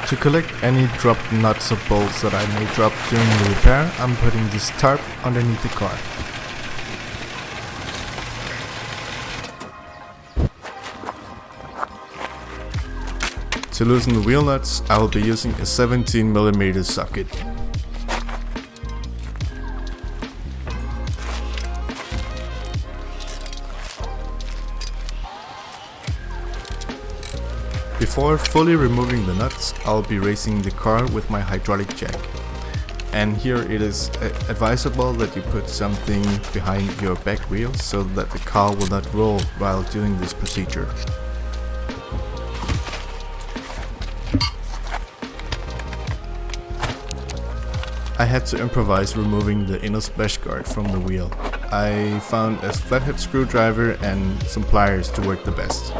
To collect any dropped nuts or bolts that I may drop during the repair, I'm putting this tarp underneath the car. To loosen the wheel nuts, I will be using a 17mm socket. Before fully removing the nuts, I'll be raising the car with my hydraulic jack. And here it is advisable that you put something behind your back wheel so that the car will not roll while doing this procedure. I had to improvise removing the inner splash guard from the wheel. I found a flathead screwdriver and some pliers to work the best.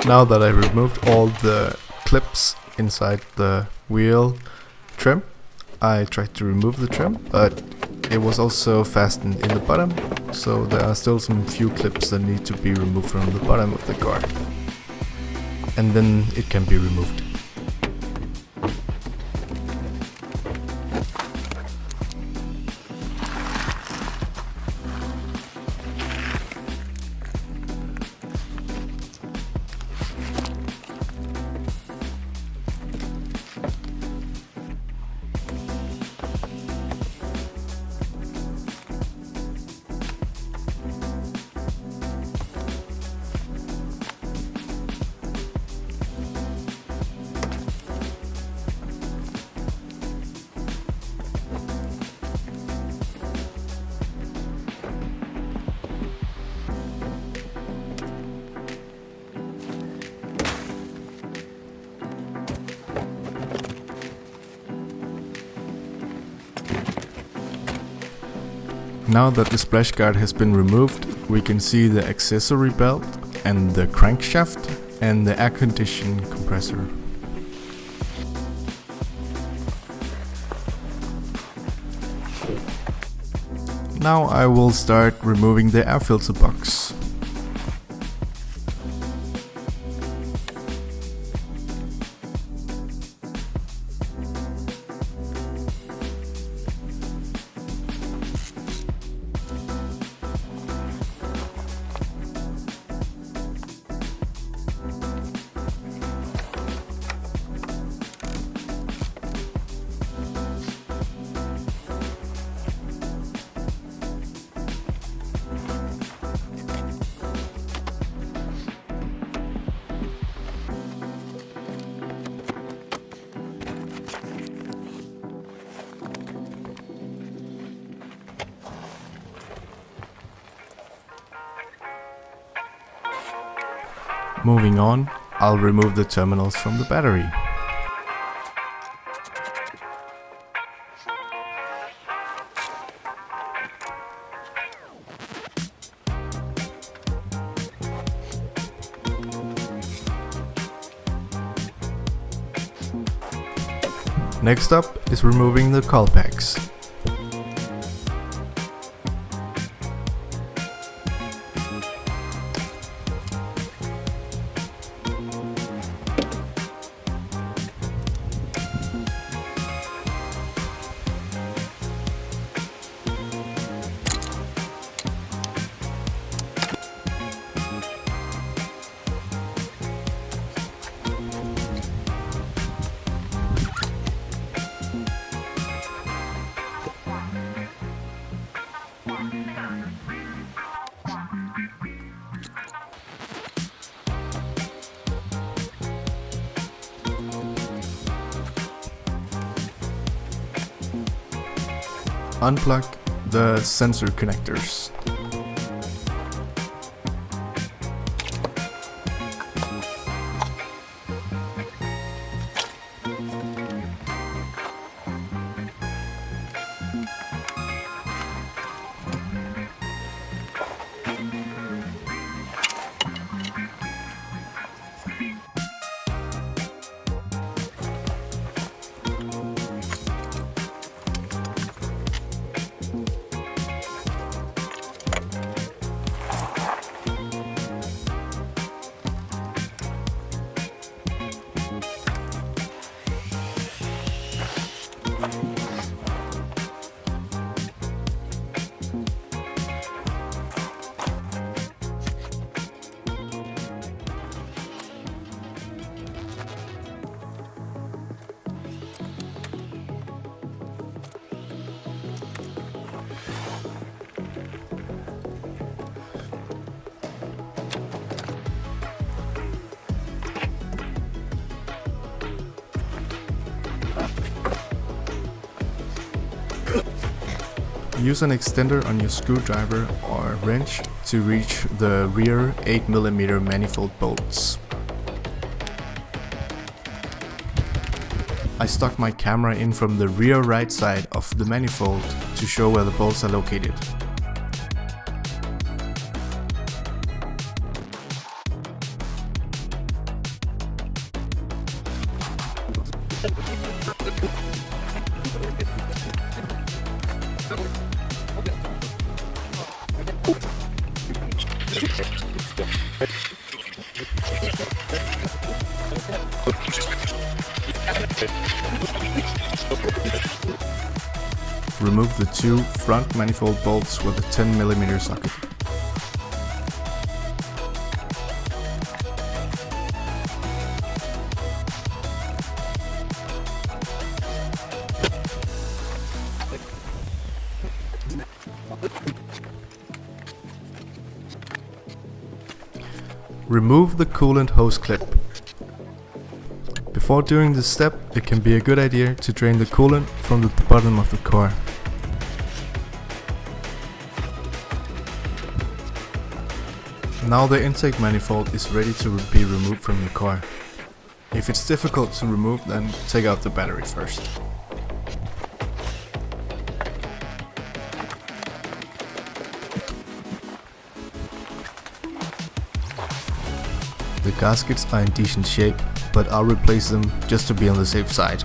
Now that I removed all the clips inside the wheel trim, I tried to remove the trim, but it was also fastened in the bottom, so there are still some few clips that need to be removed from the bottom of the car. And then it can be removed. Now that the splash guard has been removed, we can see the accessory belt and the crankshaft and the air conditioning compressor. Now I will start removing the air filter box. Moving on, I'll remove the terminals from the battery. Next up is removing the cowl packs. unplug the sensor connectors. Use an extender on your screwdriver or wrench to reach the rear 8mm manifold bolts. I stuck my camera in from the rear right side of the manifold to show where the bolts are located. Remove the two front manifold bolts with a 10mm socket. Remove the coolant hose clip. Before doing this step, it can be a good idea to drain the coolant from the bottom of the car. Now the intake manifold is ready to be removed from the car. If it's difficult to remove, then take out the battery first. The gaskets are in decent shape, but I'll replace them just to be on the safe side.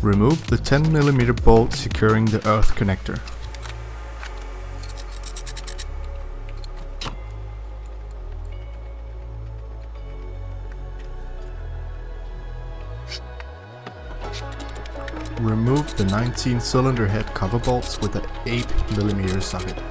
Remove the 10mm bolt securing the earth connector. Remove the 19-cylinder head cover bolts with an 8mm socket.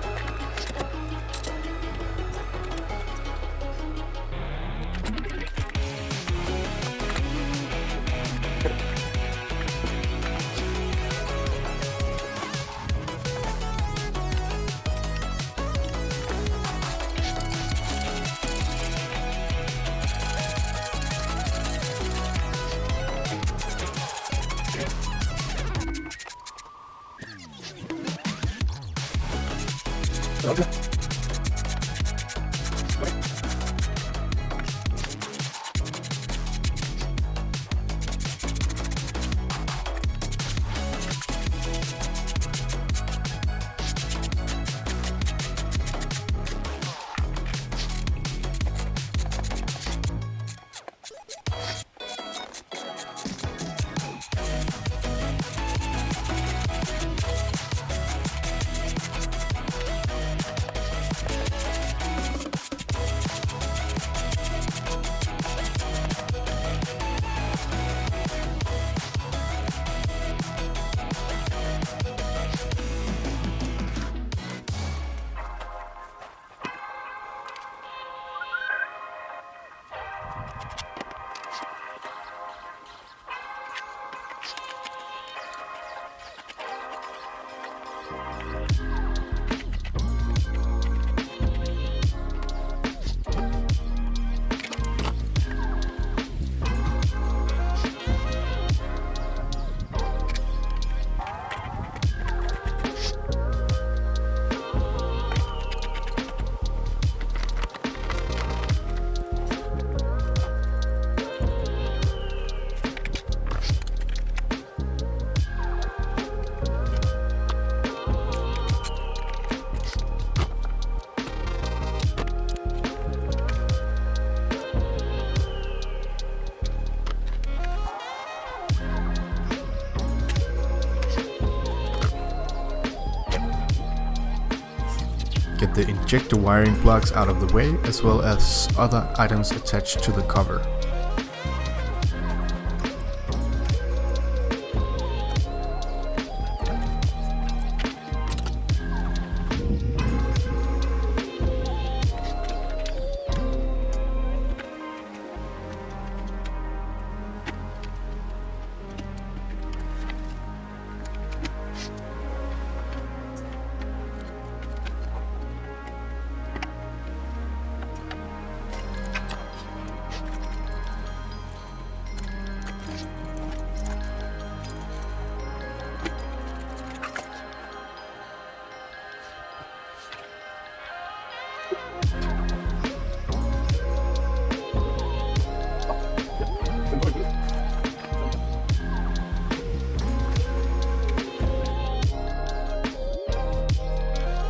get the injector wiring plugs out of the way, as well as other items attached to the cover.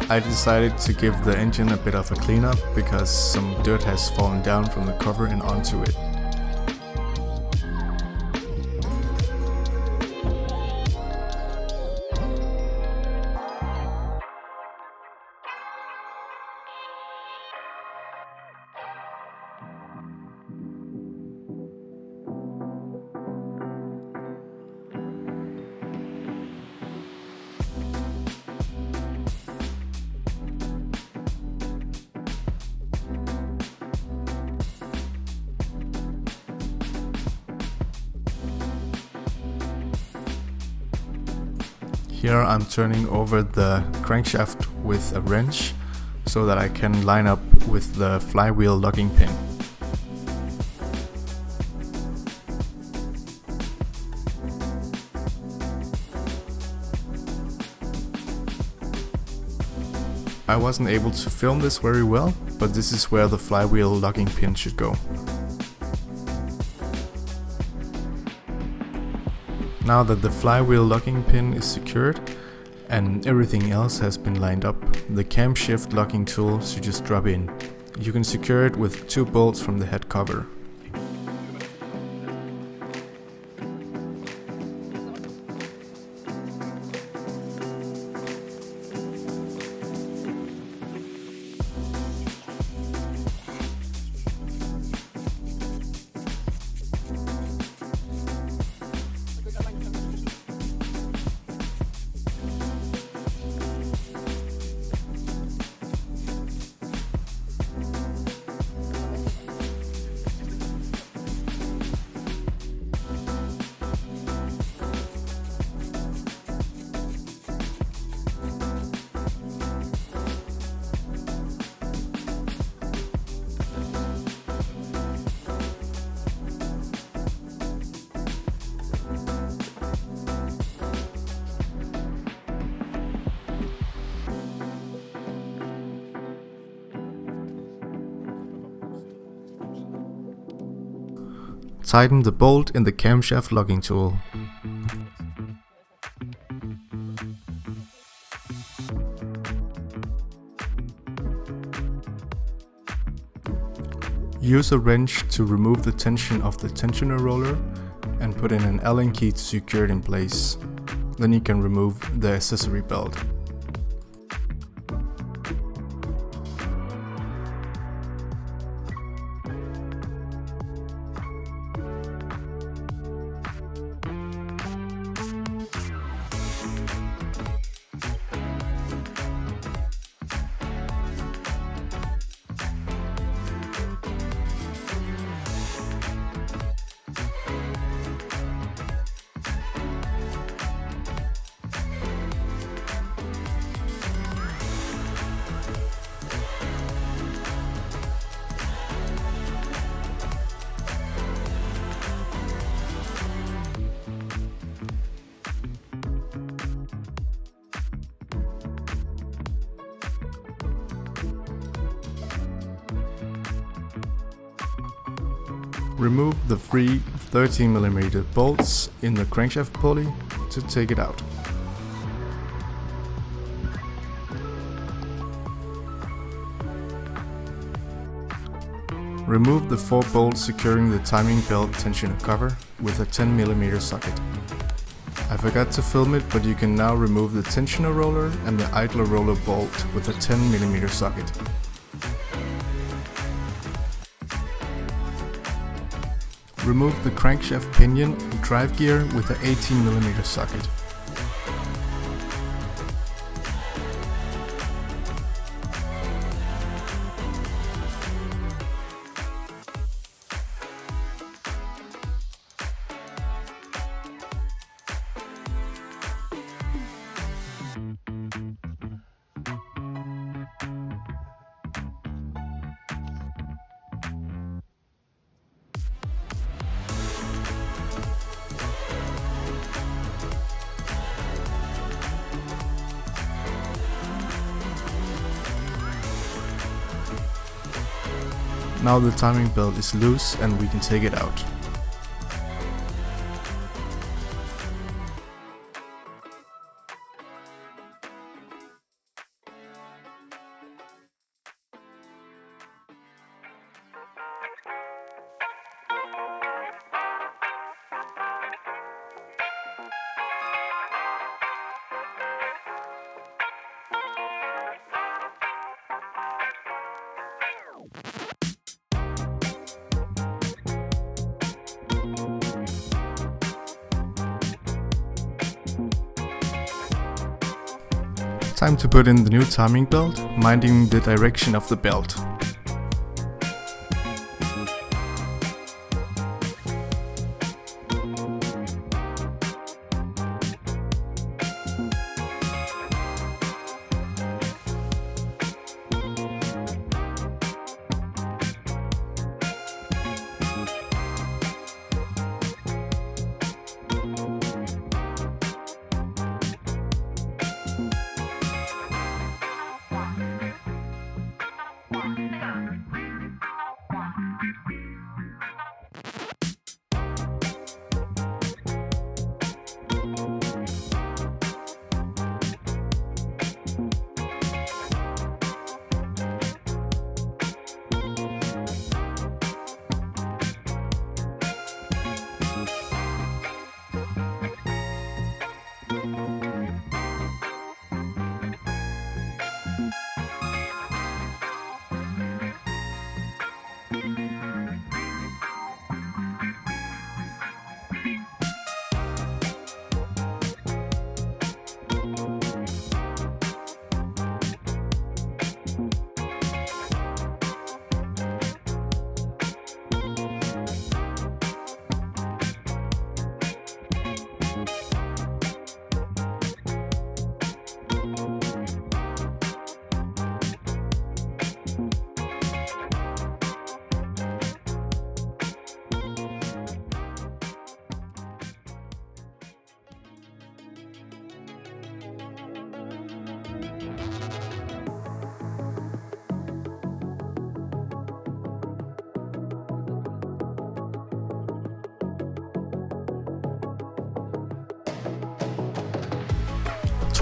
I decided to give the engine a bit of a cleanup because some dirt has fallen down from the cover and onto it. Here I'm turning over the crankshaft with a wrench so that I can line up with the flywheel locking pin. I wasn't able to film this very well, but this is where the flywheel locking pin should go. Now that the flywheel locking pin is secured and everything else has been lined up, the camshaft locking tool should just drop in. You can secure it with 2 bolts from the head cover. Tighten the bolt in the camshaft locking tool. Use a wrench to remove the tension of the tensioner roller and put in an Allen key to secure it in place. Then you can remove the accessory belt. Remove the free 13mm bolts in the crankshaft pulley to take it out. Remove the 4 bolts securing the timing belt tensioner cover with a 10mm socket. I forgot to film it, but you can now remove the tensioner roller and the idler roller bolt with a 10mm socket. Remove the crankshaft pinion and drive gear with an 18mm socket. Now the timing belt is loose and we can take it out. Time to put in the new timing belt, minding the direction of the belt.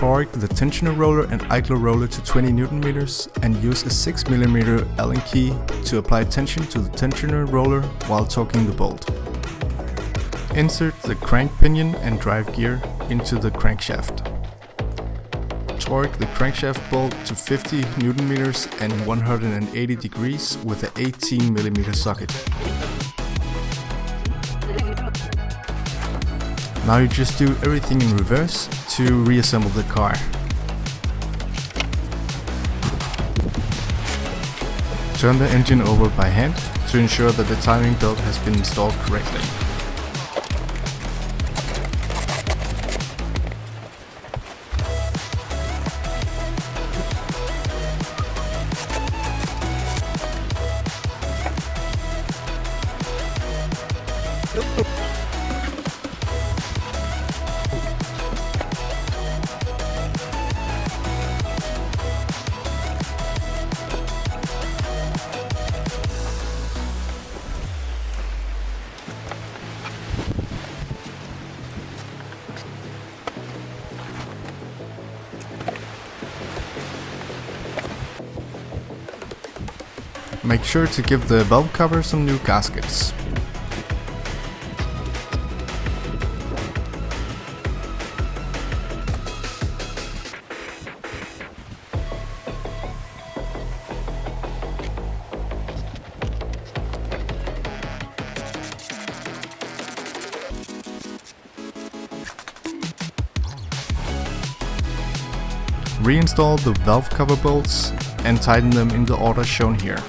Torque the tensioner roller and idler roller to 20 Nm and use a 6mm Allen key to apply tension to the tensioner roller while torquing the bolt. Insert the crank pinion and drive gear into the crankshaft. Torque the crankshaft bolt to 50 Nm and 180 degrees with an 18mm socket. Now you just do everything in reverse to reassemble the car. Turn the engine over by hand to ensure that the timing belt has been installed correctly. Make sure to give the valve cover some new gaskets. reinstall the valve cover bolts and tighten them in the order shown here.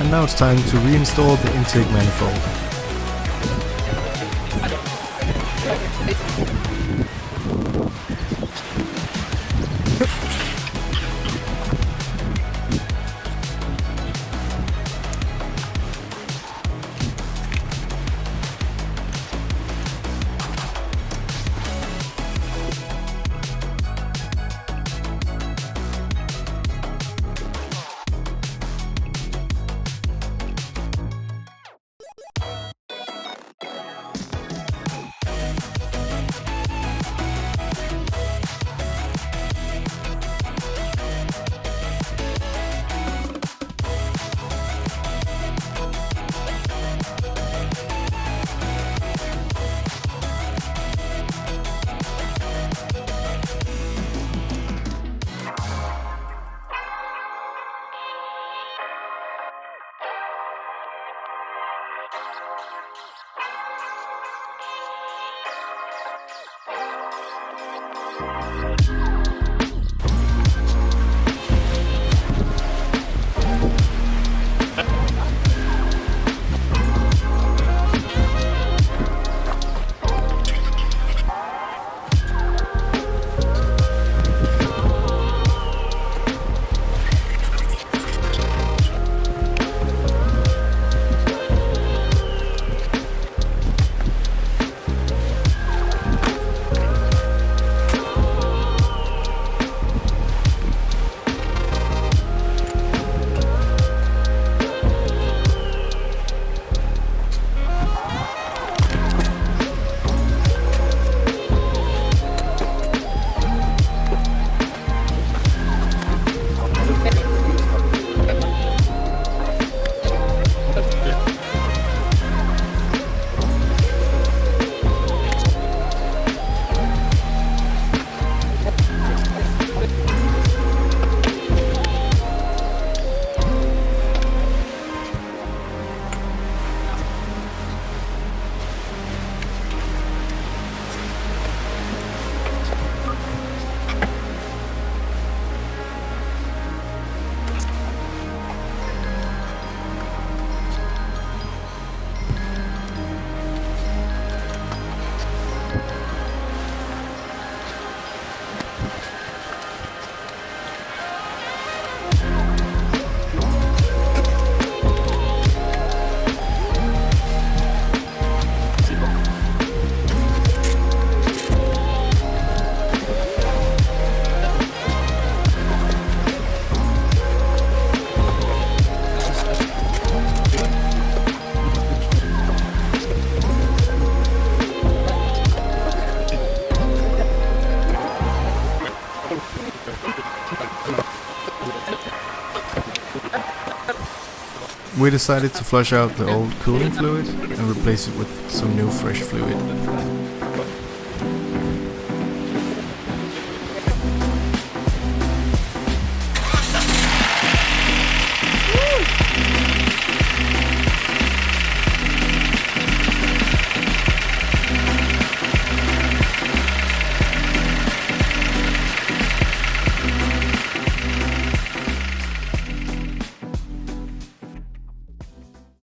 And now it's time to reinstall the intake manifold. We decided to flush out the old cooling fluid and replace it with some new fresh fluid.